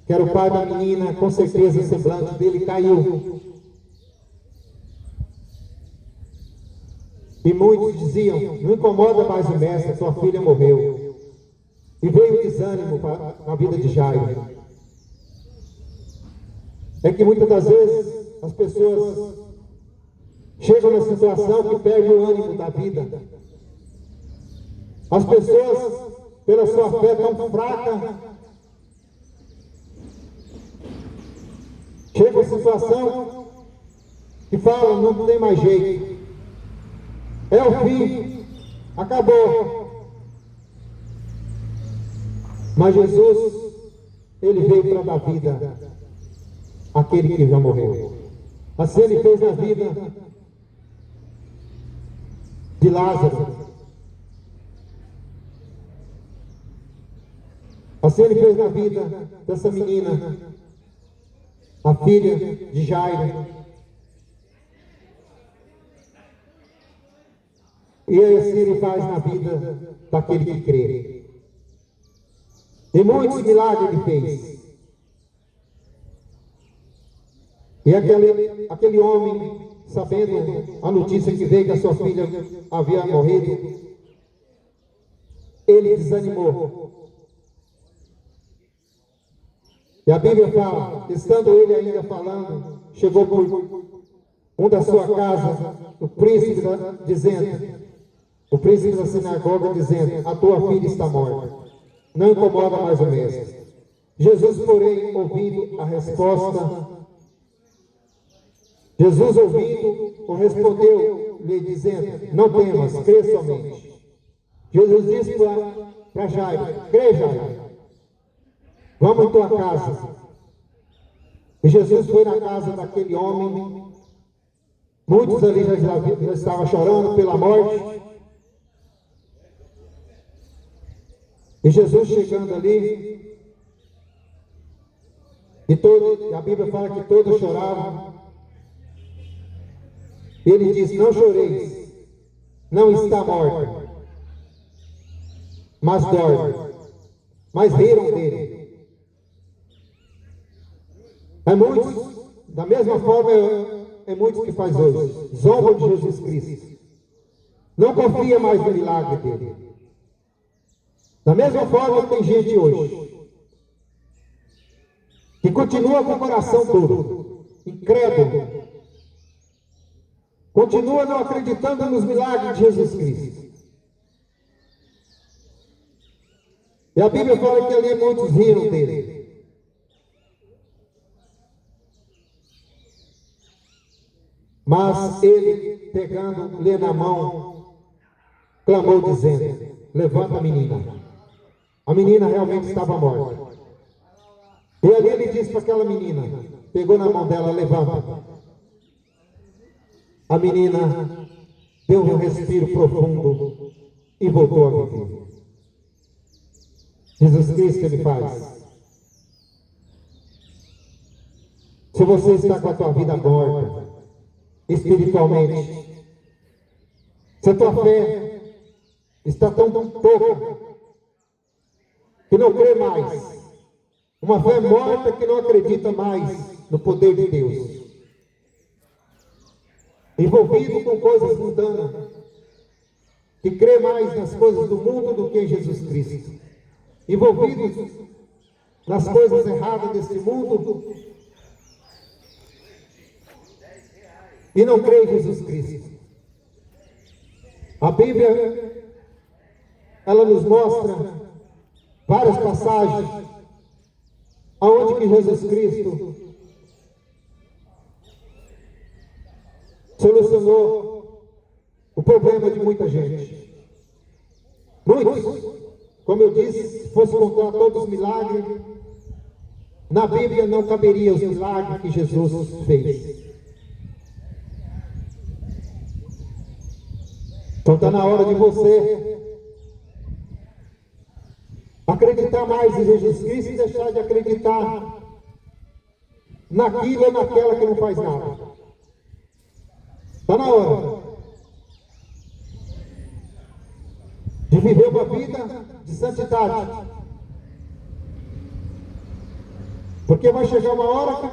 que era o pai da menina, com certeza o semblante dele caiu. E muitos diziam: não incomoda mais o mestre, tua filha morreu. E veio o desânimo na vida de Jairo. é que muitas das vezes as pessoas chegam na situação que perdem o ânimo da vida. As pessoas, pela sua fé tão fraca, chegam a situação que falam, não tem mais jeito. É o fim, acabou. Mas Jesus, Ele veio para dar vida àquele que já morreu. Assim Ele fez na vida de Lázaro. Assim Ele fez na vida dessa menina, a filha de Jairo. E assim Ele faz na vida daquele que crê. E muitos milagres Ele fez. E aquele homem, sabendo a notícia que veio que a sua filha havia morrido, ele desanimou. E a Bíblia fala, estando ele ainda falando, chegou por um da sua casa, o príncipe da sinagoga, dizendo, a tua filha está morta, não incomoda mais o mestre. Jesus, porém, ouvindo a resposta, respondeu-lhe dizendo, não temas, crê somente. Jesus disse para Jairo, crê Jairo, vamos em tua casa. E Jesus foi na casa daquele homem. Muitos ali já estavam chorando pela morte. E Jesus chegando ali, e a Bíblia fala que todos choravam. Ele diz, não choreis, não está morto, mas dorme. Mas riram dele. Da mesma forma, é muitos que faz hoje, zombam de Jesus Cristo. Não confia mais no milagre dele. Da mesma forma, tem gente hoje que continua com o coração duro, incrédulo, continua não acreditando nos milagres de Jesus Cristo. E a Bíblia fala que ali muitos riram dele. Mas ele, pegando-lhe na mão, clamou dizendo, levanta a menina. A menina realmente estava morta. E ali ele disse para aquela menina, pegou na mão dela, levanta. A menina deu um respiro profundo e voltou a viver. Jesus Cristo Ele faz. Se você está com a tua vida morta, espiritualmente, se a tua fé está tão pouca, que não crê mais, uma fé morta que não acredita mais no poder de Deus, envolvido com coisas mundanas, que crê mais nas coisas do mundo do que em Jesus Cristo, envolvido nas coisas erradas desse mundo, e não crê em Jesus Cristo. A Bíblia, ela nos mostra várias passagens aonde que Jesus Cristo solucionou o problema de muita gente. Muitos, como eu disse, se fosse contar todos os milagres, na Bíblia não caberia os milagres que Jesus fez. Então está na hora de você acreditar mais em Jesus Cristo e deixar de acreditar naquilo ou naquela que não faz nada. Está na hora de viver uma vida de santidade. Porque vai chegar uma hora que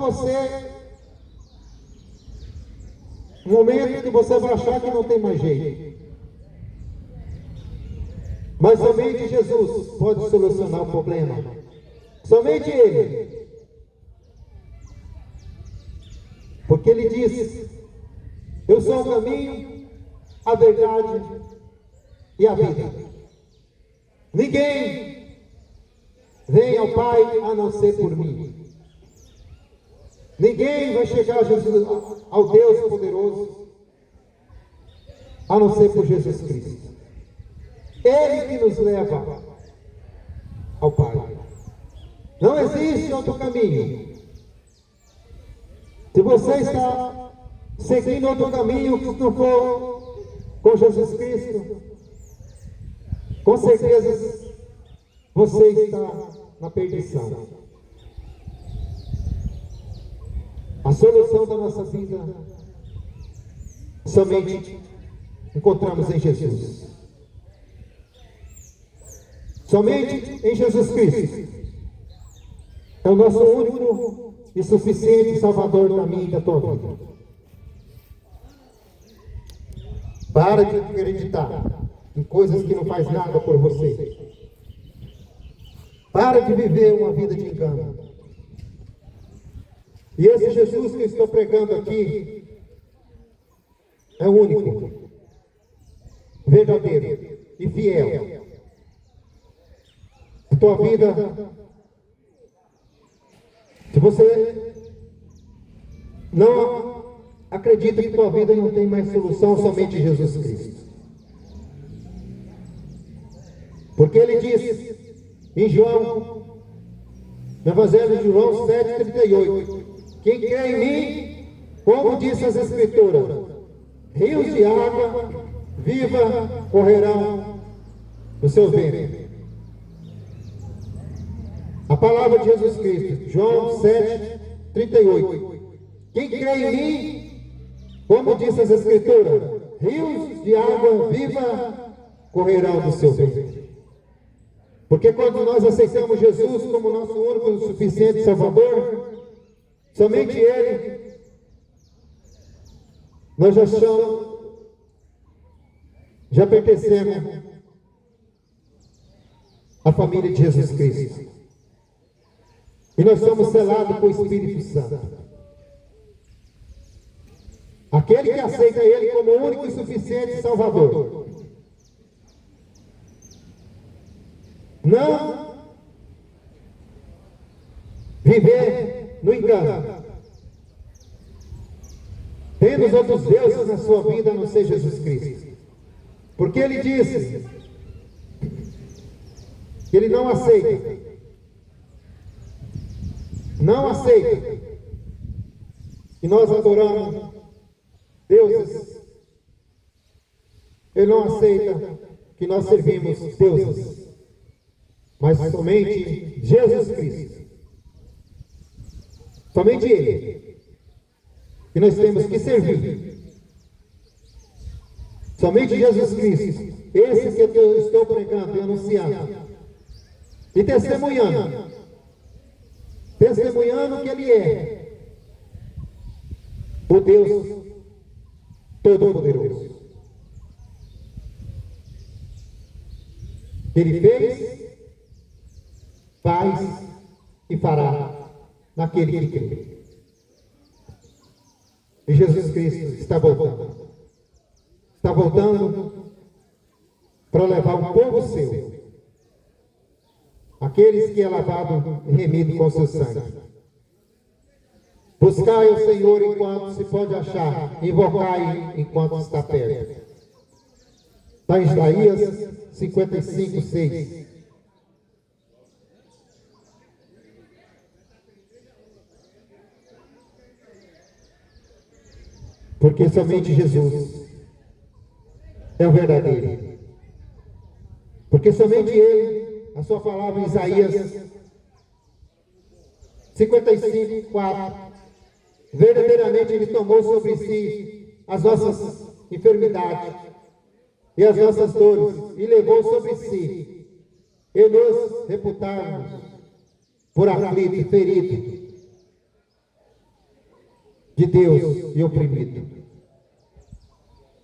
um momento que você vai achar que não tem mais jeito. Mas somente Jesus pode solucionar o problema. Somente Ele. Porque ele diz: eu sou o caminho, a verdade e a vida. Ninguém vem ao Pai a não ser por mim. Ninguém vai chegar a Jesus, ao Deus poderoso, a não ser por Jesus Cristo. Ele que nos leva ao Pai. Não existe outro caminho. Se você está seguindo outro caminho que não for com Jesus Cristo, com certeza você está na perdição. A solução da nossa vida somente encontramos em Jesus. Somente em Jesus Cristo. É o nosso único e suficiente Salvador da minha e da tua vida. Para de acreditar em coisas que não faz nada por você. Para de viver uma vida de engano. E esse Jesus que eu estou pregando aqui é o único, verdadeiro e fiel. A tua vida, se você não acredita que tua vida não tem mais solução, somente Jesus Cristo. Porque ele diz em João, no Evangelho de João 7,38, quem crê em mim, como diz as Escrituras, rios de água viva correrão no seu ventre. A palavra de Jesus Cristo, João 7,38. Quem crê em mim, como diz as Escrituras, rios de água viva correrão do seu ventre. Porque quando nós aceitamos Jesus como nosso único e suficiente Salvador, somente Ele, nós já pertencemos à família de Jesus Cristo. E nós somos selados com o Espírito Santo. Aquele que aceita Ele como o único e suficiente Salvador. Não viver no engano. Tendo os outros deuses na sua vida, a não ser Jesus Cristo. Porque Ele disse que Ele não aceita. Não aceita que nós adoramos deuses. Ele não aceita que nós servimos deuses, mas somente Jesus Cristo. Somente Ele que nós temos que servir. Somente Jesus Cristo. Esse que eu estou pregando e anunciando. E testemunhando. Testemunhando que Ele é o Deus Todo-Poderoso. Ele fez, faz e fará naquele que crê. E Jesus Cristo está voltando. Está voltando para levar o povo seu. Aqueles que é lavado e remido com seu sangue. Buscai o Senhor enquanto se pode achar, invocai enquanto está perto. Está em Isaías 55, 6. Porque somente Jesus é o verdadeiro. Porque somente Ele, a sua palavra em Isaías 55, 4, verdadeiramente Ele tomou sobre si as nossas enfermidades e as nossas dores, e levou sobre si, e nos reputamos por aflito e ferido de Deus e oprimido.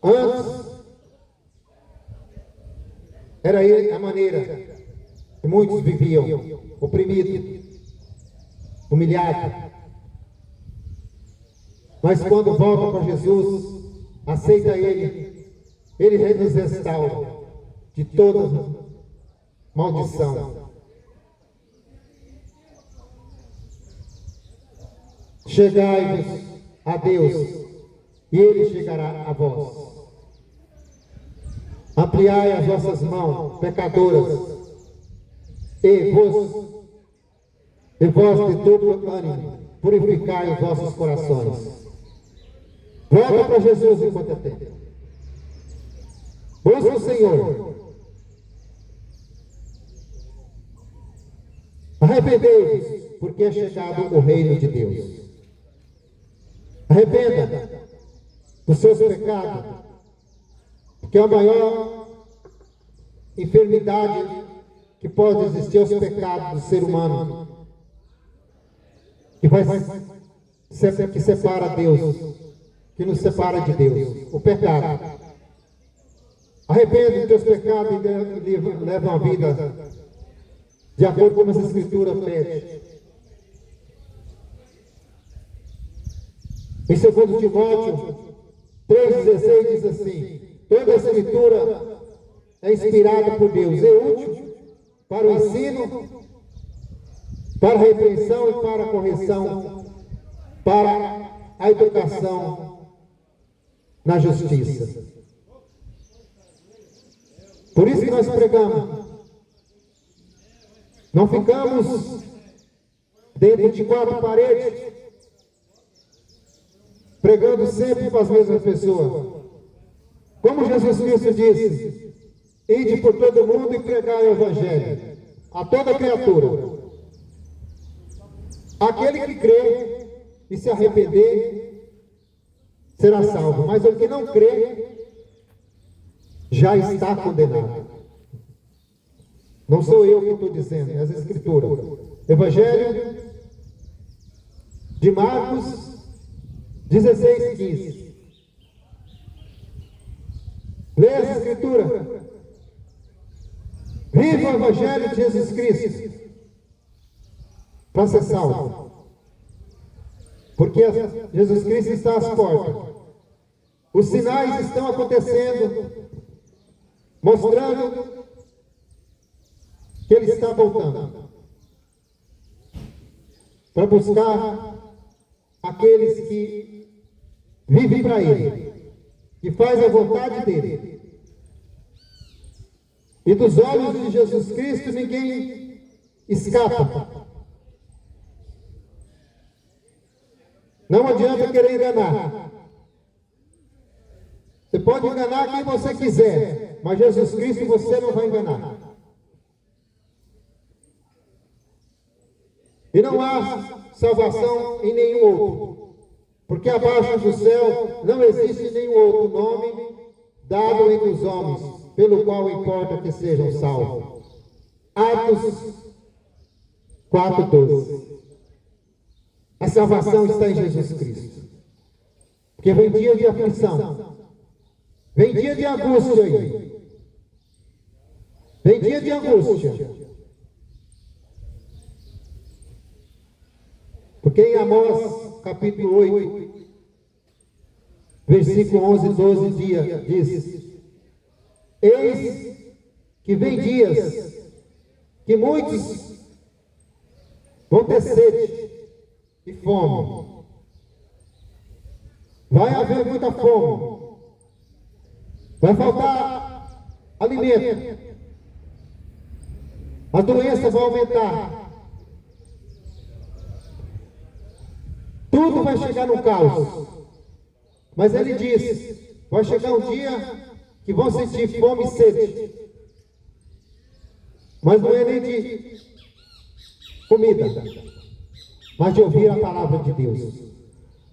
Antes, era a maneira que muitos viviam, oprimidos, humilhados. Mas quando volta para Jesus, aceita Ele nos restaura de toda maldição. Chegai-vos a Deus, e Ele chegará a vós. Ampliai as vossas mãos, pecadoras, e vós de duplo ânimo, purificai os vossos corações. Volta para Jesus enquanto é tempo. Busca o Senhor. Arrependei-vos, porque é chegado o reino de Deus. Arrependa dos seus pecados, porque a maior enfermidade que pode existir é os pecados do ser humano, que separa Deus, que nos separa de Deus, o pecado. Arrepende dos teus pecados e leva a vida de acordo com as Escrituras pede. Em 2 Timóteo 3,16 diz assim: toda a Escritura é inspirada por Deus, é útil para o ensino, para a repreensão e para a correção, para a educação na justiça. Por isso que nós pregamos. Não ficamos dentro de 4 paredes, pregando sempre para as mesmas pessoas. Como Jesus Cristo disse: ide por todo mundo e pregai o Evangelho a toda criatura. Aquele que crê e se arrepender será salvo, mas o que não crê já está condenado. Não sou eu que estou dizendo, é as Escrituras. Evangelho de Marcos 16:15. Leia as Escrituras. Viva o Evangelho de Jesus Cristo para ser salvo. Porque Jesus Cristo está às portas. Os sinais estão acontecendo, mostrando que Ele está voltando para buscar aqueles que vivem para Ele, que fazem a vontade dEle. E dos olhos de Jesus Cristo ninguém escapa. Não adianta querer enganar. Você pode enganar quem você quiser, mas Jesus Cristo você não vai enganar. E não há salvação em nenhum outro, porque abaixo do céu não existe nenhum outro nome dado entre os homens, pelo qual importa que sejam salvos. Atos 4:12. A salvação está em Jesus Cristo. Porque vem dia de aflição, vem dia de angústia aí, vem dia de angústia. Porque em Amós, capítulo 8, versículo 11 e 12 diz: eis que vem dias que muitos vão ter sede e fome. Vai haver muita fome. Vai faltar alimento. As doenças vão aumentar. Tudo vai chegar no caos. Mas ele diz: vai chegar um dia que vão sentir fome e sede. Mas não é nem de comida, mas de ouvir a palavra de Deus.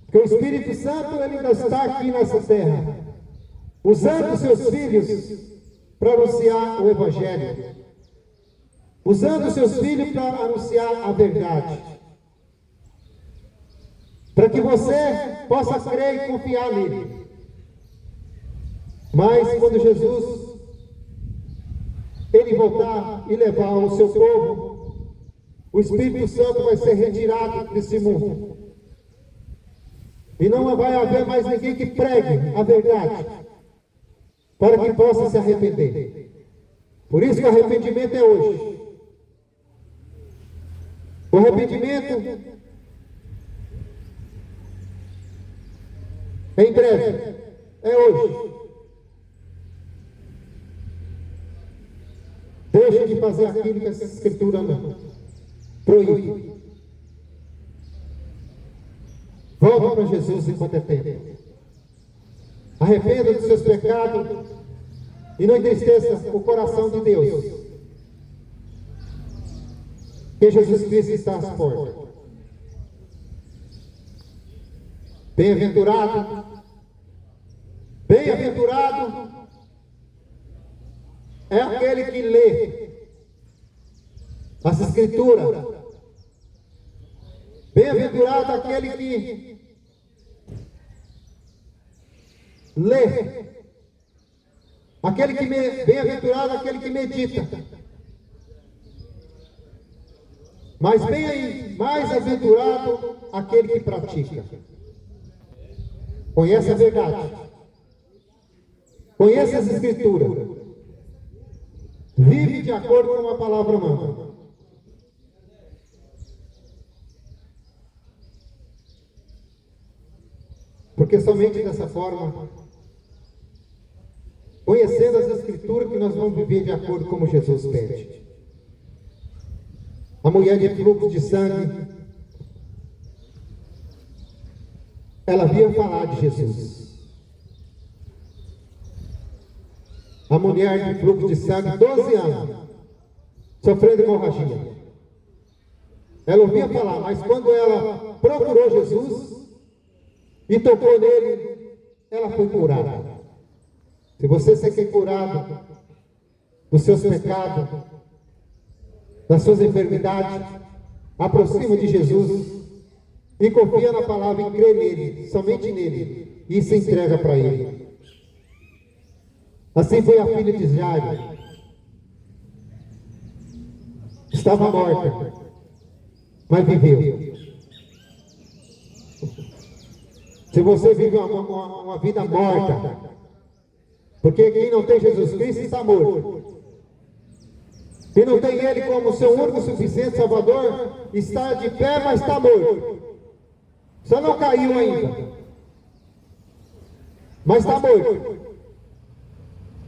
Porque o Espírito Santo ele ainda está aqui nessa terra, usando seus filhos para anunciar o Evangelho, usando seus filhos para anunciar a verdade, para que você possa crer e confiar nele. Mas quando Jesus ele voltar e levar o seu povo, o Espírito Santo vai ser retirado desse mundo. E não vai haver mais ninguém que pregue a verdade, para que possa se arrepender. Por isso que o arrependimento é hoje. O arrependimento é em breve, é hoje. Deixe de fazer aquilo que essa escritura não proíbe. Volta para Jesus enquanto é tempo. Arrependa dos seus pecados e não entristeça o coração de Deus. Que Jesus Cristo está às portas. Bem-aventurado, bem-aventurado é aquele que lê as Escrituras. Bem-aventurado aquele que lê. Bem-aventurado aquele que medita. Mas mais aventurado aquele que pratica. Conhece a verdade. Conhece as Escrituras. Vive de acordo com a palavra manda. Porque somente dessa forma, conhecendo as Escrituras, que nós vamos viver de acordo com como Jesus pede. A mulher de fluxo de sangue, ela via falar de Jesus. A mulher de fluxo de sangue, 12 anos, sofrendo hemorragia. Ela ouvia falar, mas quando ela procurou Jesus e tocou nele, ela foi curada. Se você se quer curado dos seus pecados, das suas enfermidades, aproxima de Jesus e confia na palavra e crê nele, somente nele, e se entrega para ele. Assim foi a filha de Jairo. Estava morta, mas viveu. Se você vive uma vida morta, porque quem não tem Jesus Cristo está morto. Quem não tem Ele como seu único, suficiente Salvador, está de pé, mas está morto. Só não caiu ainda, mas está morto.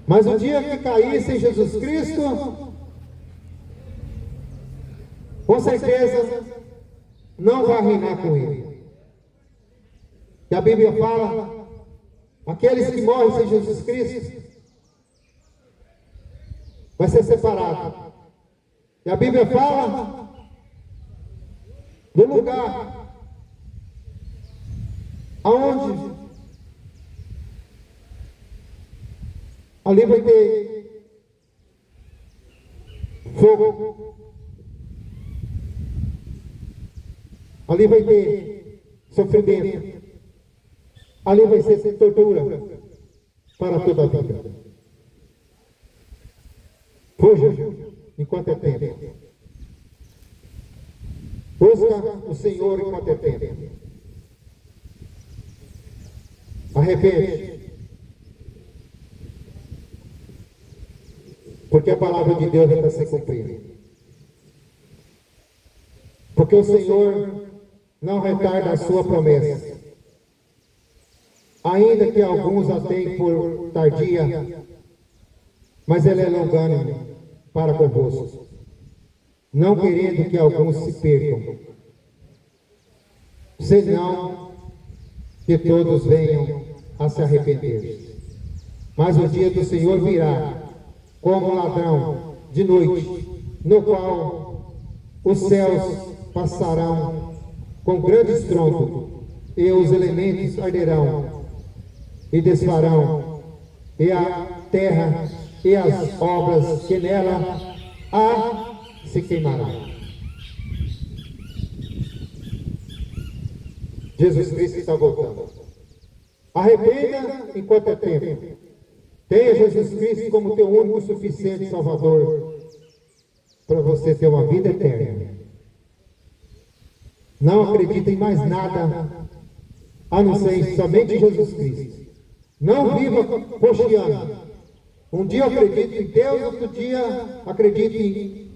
Mas o dia que cair sem Jesus Cristo, com certeza não vai reinar com Ele. E a Bíblia fala, aqueles que morrem sem Jesus Cristo, vai ser separado. E a Bíblia fala do lugar aonde ali vai ter fogo, ali vai ter sofrimento, ali vai ser tortura para toda a vida. Fuja enquanto é tempo. Busca o Senhor enquanto é tempo. Arrepende. Porque a palavra de Deus vai ser cumprida. Porque o Senhor não retarda a sua promessa. Ainda que alguns a tenham por tardia, mas Ele é longânimo para convosco, não querendo que alguns se percam, senão que todos venham a se arrepender. Mas o dia do Senhor virá como ladrão de noite, no qual os céus passarão com grande estrondo, e os elementos arderão e desfarão, e a terra e as obras que nela há se queimarão. Jesus Cristo está voltando. Arrependa enquanto é tempo. Tenha Jesus Cristo como teu único suficiente Salvador para você ter uma vida eterna. Não acredite em mais nada a não ser somente Jesus Cristo. Não viva coxiando. Um dia eu acredito em Deus, outro dia acredito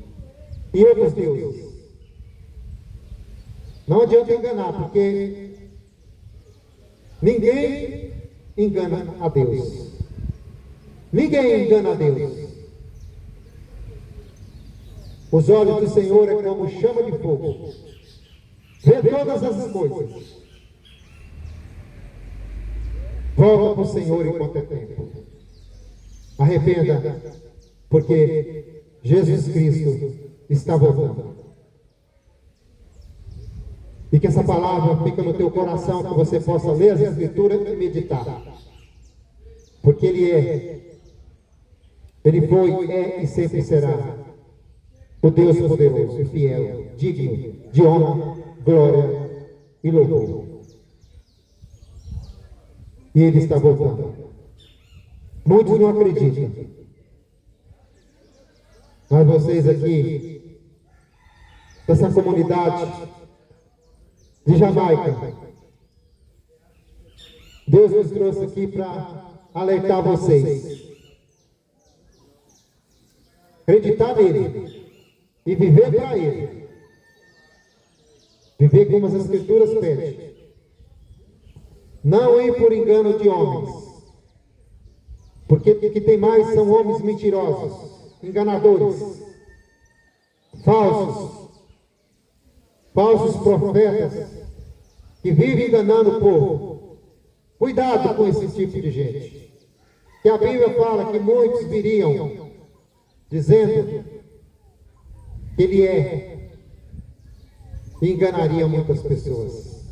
em outros deuses. Não adianta enganar, porque ninguém engana a Deus. Ninguém engana a Deus. Os olhos do Senhor é como chama de fogo. Vê todas as coisas. Volta para o Senhor enquanto é tempo. Arrependa, porque Jesus Cristo está voltando. E que essa palavra fique no teu coração, que você possa ler as Escrituras e meditar. Porque Ele foi, é e sempre será o Deus poderoso e fiel, digno de honra, glória e louvor. E Ele está voltando. Muitos não acreditam. Mas vocês aqui, dessa comunidade de Jamaica, Deus nos trouxe aqui para alertar vocês. Acreditar nele e viver para ele. Viver como as Escrituras pedem. Não ir por engano de homens. Porque o que tem mais são homens mentirosos, enganadores, falsos profetas que vivem enganando o povo. Cuidado com esse tipo de gente. Que a Bíblia fala que muitos viriam dizendo que ele e enganaria muitas pessoas.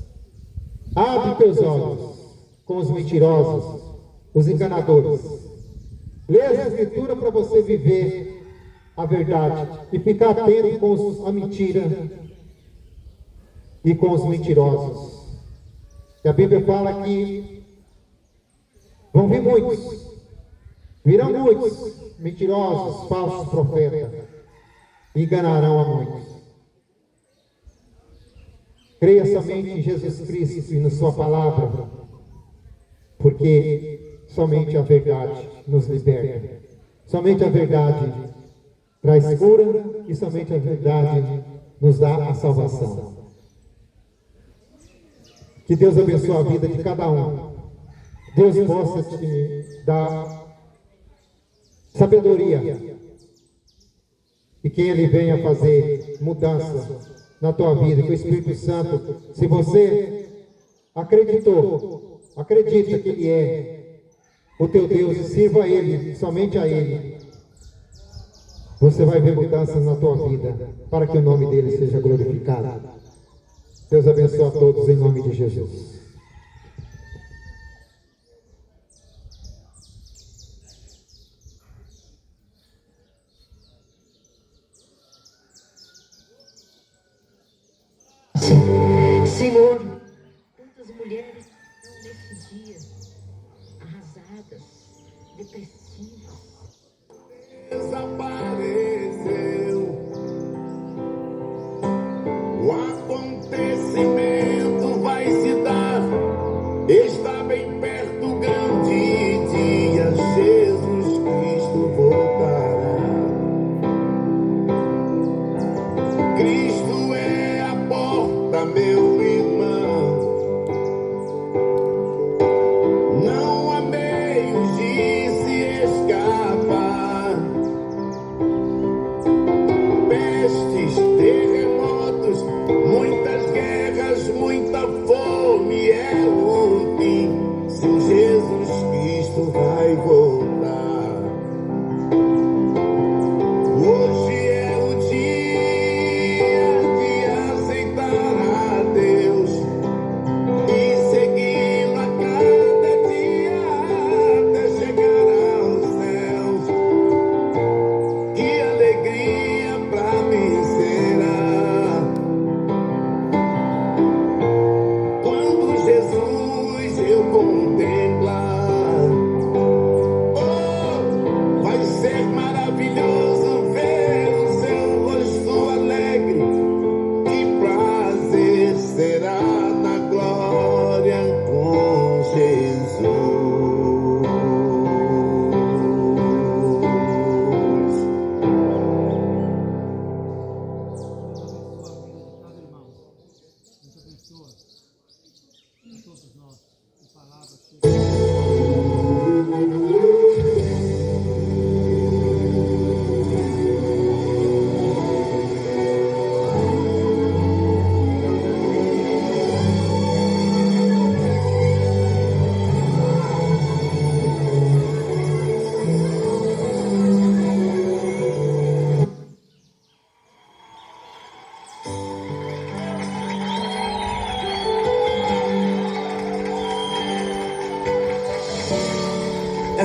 Abre teus olhos com os mentirosos, os enganadores. Lê a Escritura para você viver a verdade e ficar atento com a mentira e com os mentirosos. E a Bíblia fala que vão vir muitos, virão muitos mentirosos, falsos profetas, e enganarão a muitos. Creia somente em Jesus Cristo e na sua palavra, porque somente a verdade nos liberta. Somente a verdade traz cura e somente a verdade nos dá a salvação. Que Deus abençoe a vida de cada um. Deus possa te dar sabedoria. E que Ele venha fazer mudança na tua vida, que o Espírito Santo, se você acreditou, acredita que Ele é o teu Deus e sirva a Ele, somente a Ele, você vai ver mudanças na tua vida, para que o nome dEle seja glorificado. Deus abençoe a todos em nome de Jesus. Senhor, quantas mulheres estão nesse dia arrasadas, depressivas. Desapareceu. O acontecimento vai se dar. Está bem perto o grande dia. Jesus Cristo voltará. Cristo é a porta, meu irmão. Não há meios de se escapar.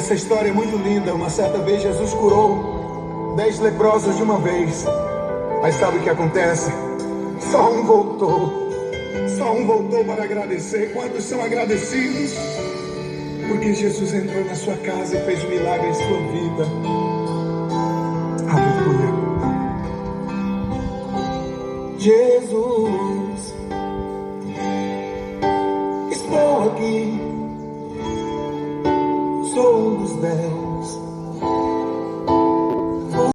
Essa história é muito linda. Uma certa vez Jesus curou 10 leprosos de uma vez. Mas sabe o que acontece? Só um voltou. Só um voltou para agradecer. Quantos são agradecidos? Porque Jesus entrou na sua casa e fez um milagre em sua vida. Aleluia. Jesus